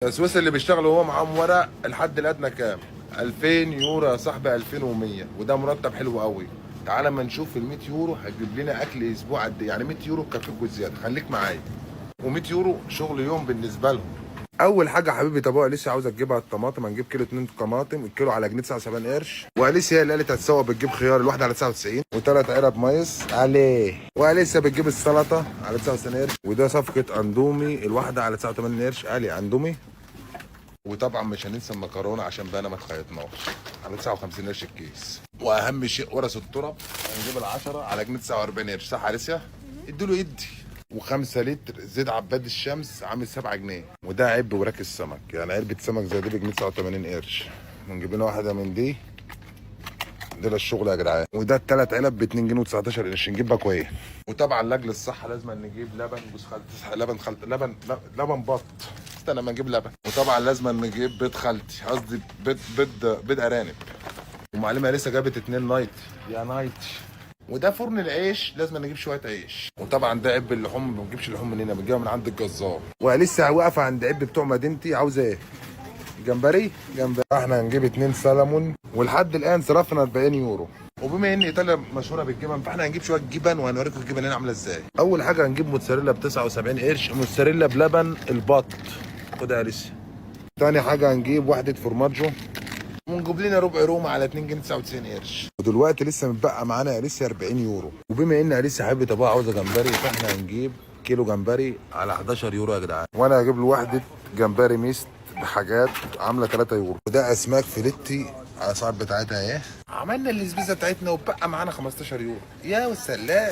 السويس اللي بيشتغلوا هو معاهم ورق الحد الادنى كام؟ 2000 يورو يا صاحبي، 2100، وده مرتب حلو قوي. تعالى ما نشوف ال 100 يورو هتجيب لنا اكل اسبوع قد ايه. يعني 100 يورو تكفيك وزياده، خليك معايا. و100 يورو شغل يوم بالنسبه لهم. اول حاجه حبيبي طب اليسا عاوزه تجيبها الطماطم. هنجيب كيلو 2 طماطم، الكيلو على جنيه 79 قرش. واليسا هي اللي قالت هتسوق، بتجيب خيار الواحده على 99، وثلاث علب مايس عليه. واليسا بتجيب السلطه على 99 قرش، وده صفقه اندومي الواحده على 89 قرش. قالي اندومي. وطبعا مش هننسى المكرونه عشان بقى ما تخيطناش، على 59 قرش الكيس. واهم شيء ورث التراب، هنجيب ال10 على جنيه 49 قرش. صح يا لسه؟ ادوا يدي. و5 لتر زيت عباد الشمس عامل 7 جنيه، وده عيب وراك السمك. يعني علبه سمك زي دي بجنيه 89 قرش. ونجيب لنا واحده من دي. ده الشغل يا جدعان. وده الثلاث علب ب 2 جنيه و19 قرش. نجيب باكو ايه. وطبعا لاجل الصحه لازم نجيب لبن جوز خالتي، لبن بط. استنى ما نجيب لبن. وطبعا لازم نجيب بيض خالتي، قصدي بيض ارانب. ومعلمه لسه جابت 2 نايت يا نايت. وده فرن العيش، لازم نجيب شويه عيش. وطبعا ده عب اللحوم، ما بنجيبش اللحوم من هنا، بنجيبها من عند الجزار. ولسه واقفه عند عب بتوع مدينتي. عاوزه ايه؟ جمبري. احنا هنجيب 2 سلمون، ولحد الان صرفنا 40 يورو. وبما ان ايطاليا مشهوره بالجبن، فاحنا هنجيب شويه جبن وهنوريكم الجبن هنا عامله ازاي. اول حاجه هنجيب موتزاريلا ب 79 قرش، موتزاريلا بلبن البط. خدها يا لسه. تاني حاجه هنجيب واحده فورماجو، ونجيب لنا ربع روما على 2 جنيه 99 قرش. ودلوقتي لسه متبقى معانا لسه 40 يورو. وبما ان لسه حبيبه ابوها عاوزه جمبري، فاحنا هنجيب كيلو جمبري على 11 يورو يا جدعان. وانا هجيب له واحده جمبري ميست بحاجات عامله 3 يورو. وده اسماك فيليتي على الاسعار بتاعتها اهي. عملنا الاسبيزه بتاعتنا وبقى معانا 15 يورو. يا والسلام.